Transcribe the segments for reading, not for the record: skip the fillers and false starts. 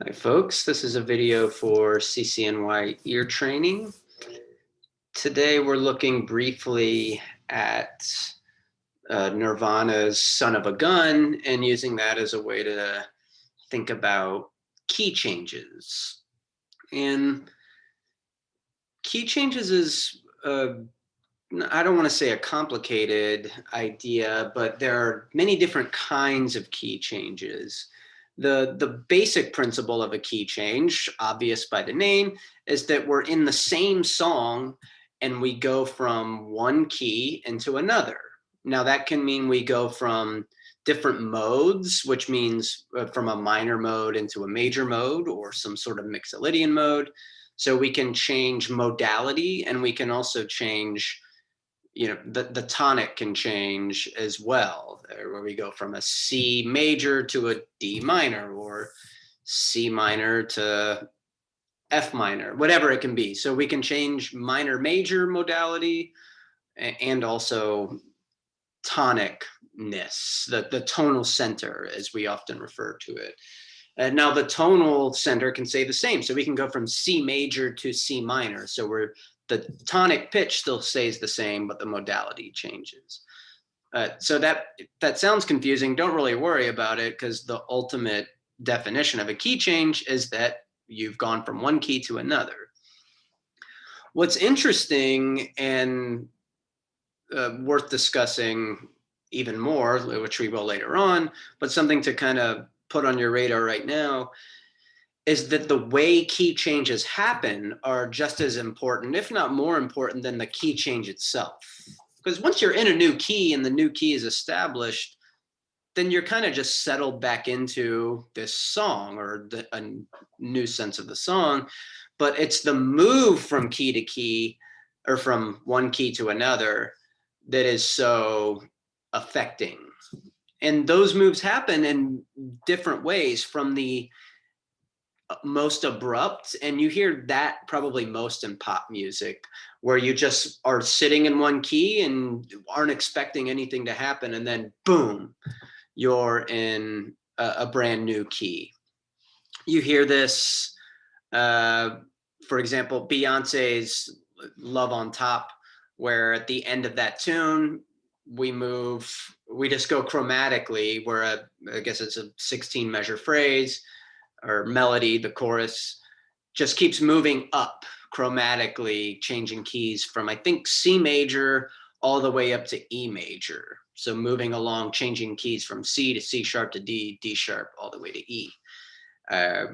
Hi folks, this is a video for CCNY ear training. Today we're looking briefly at Nirvana's Son of a Gun and using that as a way to think about key changes. And key changes is, I don't want to say a complicated idea, but there are many different kinds of key changes. The basic principle of a key change, obvious by the name, is that we're in the same song and we go from one key into another. Now that can mean we go from different modes, which means from a minor mode into a major mode or some sort of mixolydian mode. So we can change modality, and we can also change, the tonic can change as well, where we go from a C major to a D minor, or C minor to F minor, whatever it can be. So we can change minor major modality and also tonicness, the tonal center, as we often refer to it. And now the tonal center can stay the same. So we can go from C major to C minor. So the tonic pitch still stays the same, but the modality changes. So that sounds confusing. Don't really worry about it, because the ultimate definition of a key change is that you've gone from one key to another. What's interesting and worth discussing even more, which we will later on, but something to kind of put on your radar right now, is that the way key changes happen are just as important, if not more important, than the key change itself. Because once you're in a new key and the new key is established, then you're kind of just settled back into this song, or a new sense of the song. But it's the move from key to key, or from one key to another, that is so affecting. And those moves happen in different ways, from the most abrupt, and you hear that probably most in pop music, where you just are sitting in one key and aren't expecting anything to happen, and then boom, you're in a brand new key. You hear this, for example, Beyonce's Love on Top, where at the end of that tune, we just go chromatically, where I guess it's a 16 measure phrase or melody, the chorus just keeps moving up chromatically, changing keys from, I think, C major all the way up to E major. So moving along, changing keys from C to C sharp to D, D sharp, all the way to E. Yeah,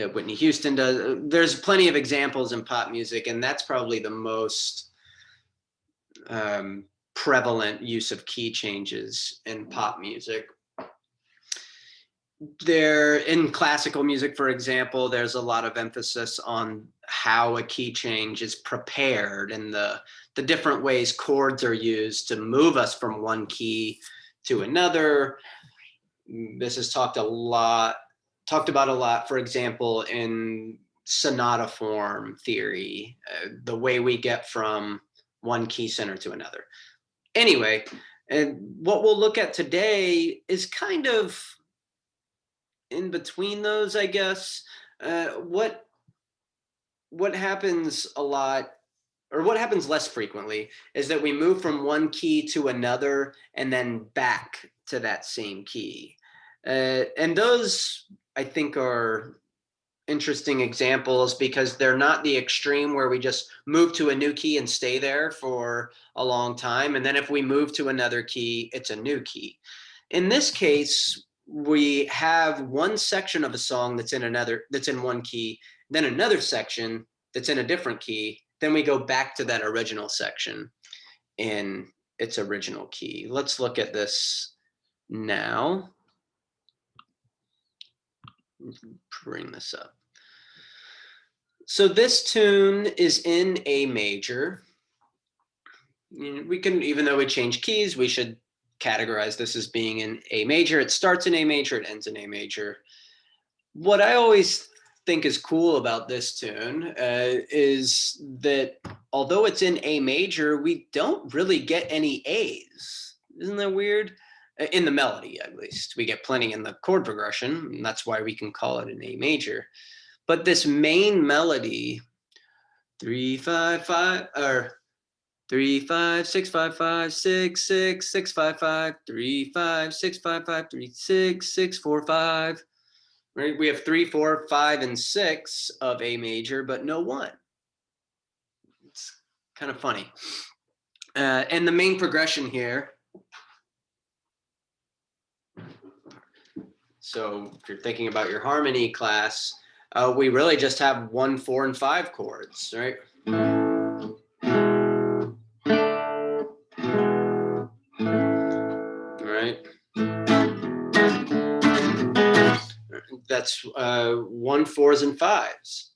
Whitney Houston does. There's plenty of examples in pop music, and that's probably the most prevalent use of key changes in pop music. In classical music, for example, there's a lot of emphasis on how a key change is prepared, and the different ways chords are used to move us from one key to another. This is talked about a lot, for example, in sonata form theory, the way we get from one key center to another. Anyway, and what we'll look at today is kind of in between those, I guess. What happens a lot, or what happens less frequently, is that we move from one key to another and then back to that same key. And those, I think, are interesting examples, because they're not the extreme where we just move to a new key and stay there for a long time, and then if we move to another key, it's a new key. In this case, we have one section of a song that's in one key, then another section that's in a different key, then we go back to that original section in its original key. Let's look at this now. Bring this up. So this tune is in A major. We can, even though we change keys, we should categorize this as being in A major. It starts in A major, it ends in A major. What I always think is cool about this tune is that although it's in A major, we don't really get any A's. Isn't that weird? in the melody at least. We get plenty in the chord progression, and that's why we can call it an A major. But this main melody, 3-5-5, or 3-5-6-5-5-6-6-6-5-5, 3-5-6-5-5-3-6-6-4-5. Right? We have 3, 4, 5, and 6 of A major, but no 1. It's kind of funny. And the main progression here. So if you're thinking about your harmony class, we really just have 1, 4, and 5 chords, right? Right. That's 1, 4s, and 5s.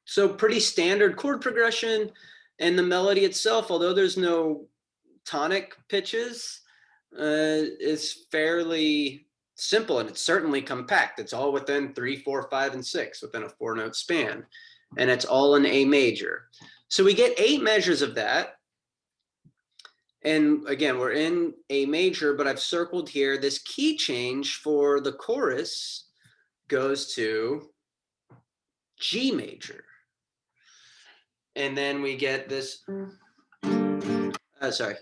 So pretty standard chord progression, and the melody itself, although there's no tonic pitches, is fairly simple, and it's certainly compact. It's all within 3, 4, 5, and 6 within a 4-note span, and it's all in A major. So we get 8 measures of that. And again, we're in A major, but I've circled here this key change for the chorus goes to G major. And then we get this, sorry.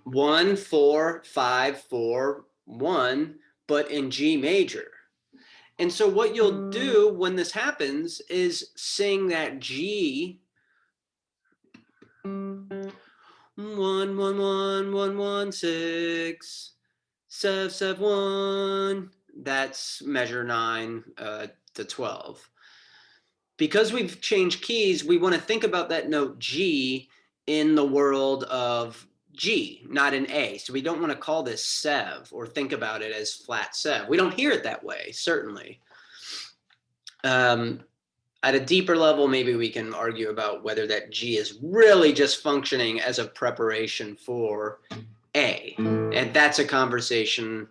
One, 4, 5, 4, 1, but in G major. And so what you'll do when this happens is sing that G 1, 1, 1, 1, 1, 6, 7, 7, 1. That's measure 9 to 12. Because we've changed keys, we want to think about that note G in the world of G, not an A. So we don't want to call this sev or think about it as flat sev. We don't hear it that way, certainly. At a deeper level, maybe we can argue about whether that G is really just functioning as a preparation for A. And that's a conversation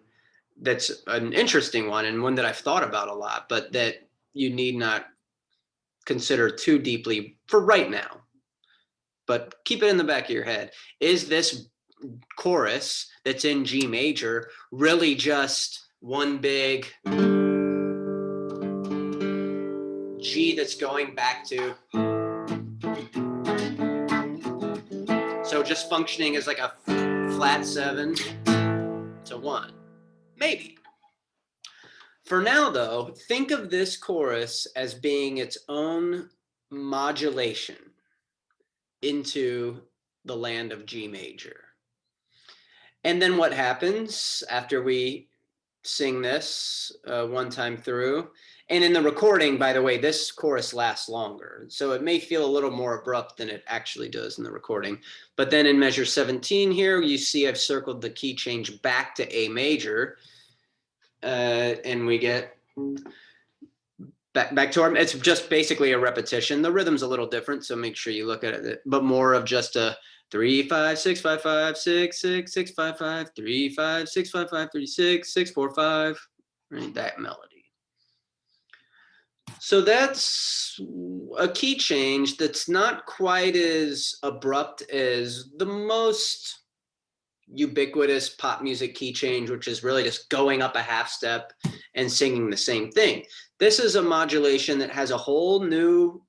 that's an interesting one, and one that I've thought about a lot, but that you need not consider too deeply for right now. But keep it in the back of your head. Is this chorus that's in G major really just one big G that's going back to, so just functioning as like a flat 7 to 1? Maybe. For now, though, think of this chorus as being its own modulation into the land of G major. And then what happens after we sing this one time through? And in the recording, by the way, this chorus lasts longer. So it may feel a little more abrupt than it actually does in the recording. But then in measure 17 here, you see I've circled the key change back to A major. And we get back to our, it's just basically a repetition. The rhythm's a little different, so make sure you look at it, but more of just a 3, 5, 6, 5, 5, 6, 6, 6, 5, 5, 3, 5, 6, 5, 5, 3, 6, 6, 4, 5, right? That melody. So that's a key change that's not quite as abrupt as the most ubiquitous pop music key change, which is really just going up a half step and singing the same thing. This is a modulation that has a whole new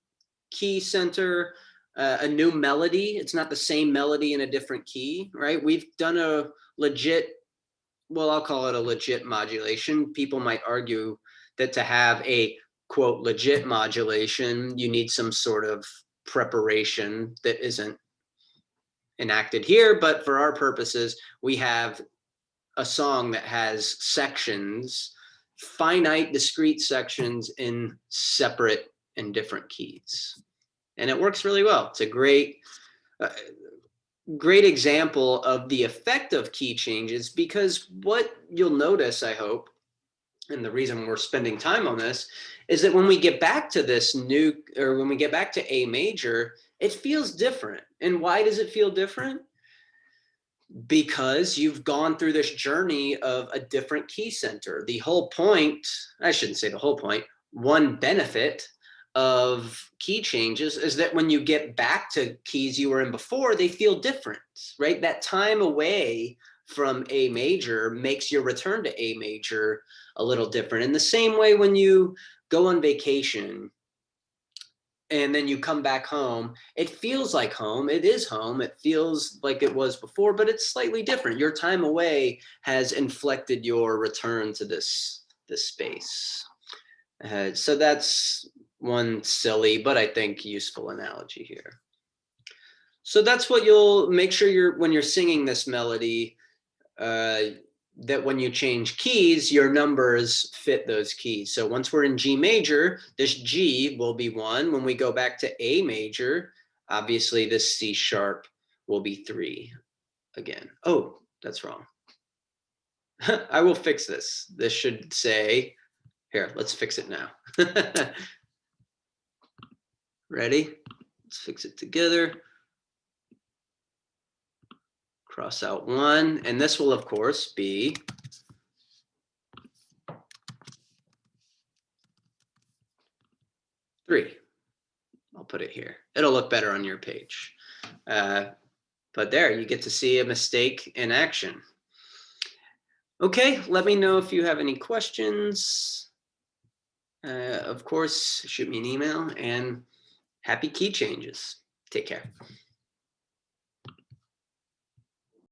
key center, a new melody. It's not the same melody in a different key, right? We've done a legit, well, I'll call it a legit modulation. People might argue that to have a quote legit modulation, you need some sort of preparation that isn't enacted here, but for our purposes, we have a song that has sections, finite discrete sections in separate and different keys. And it works really well. It's a great example of the effect of key changes, because what you'll notice, I hope, and the reason we're spending time on this, is that when we get back to this new, or when we get back to A major, it feels different. And why does it feel different? Because you've gone through this journey of a different key center. The whole point, I shouldn't say the whole point, one benefit of key changes is that when you get back to keys you were in before, they feel different, right? That time away from A major makes your return to A major a little different. In the same way, when you go on vacation and then you come back home, it feels like home. It is home. It feels like it was before, but it's slightly different. Your time away has inflected your return to this space. So that's one silly, but I think useful analogy here. So that's what you'll make sure when you're singing this melody, that when you change keys, your numbers fit those keys. So once we're in G major, this G will be 1. When we go back to A major, obviously this C sharp will be 3 again. Oh, that's wrong. I will fix this. This should say, here, let's fix it now. Ready? Let's fix it together. Cross out 1, and this will, of course, be three. I'll put it here. It'll look better on your page. But there, you get to see a mistake in action. Okay, let me know if you have any questions. Of course, shoot me an email, and happy key changes. Take care.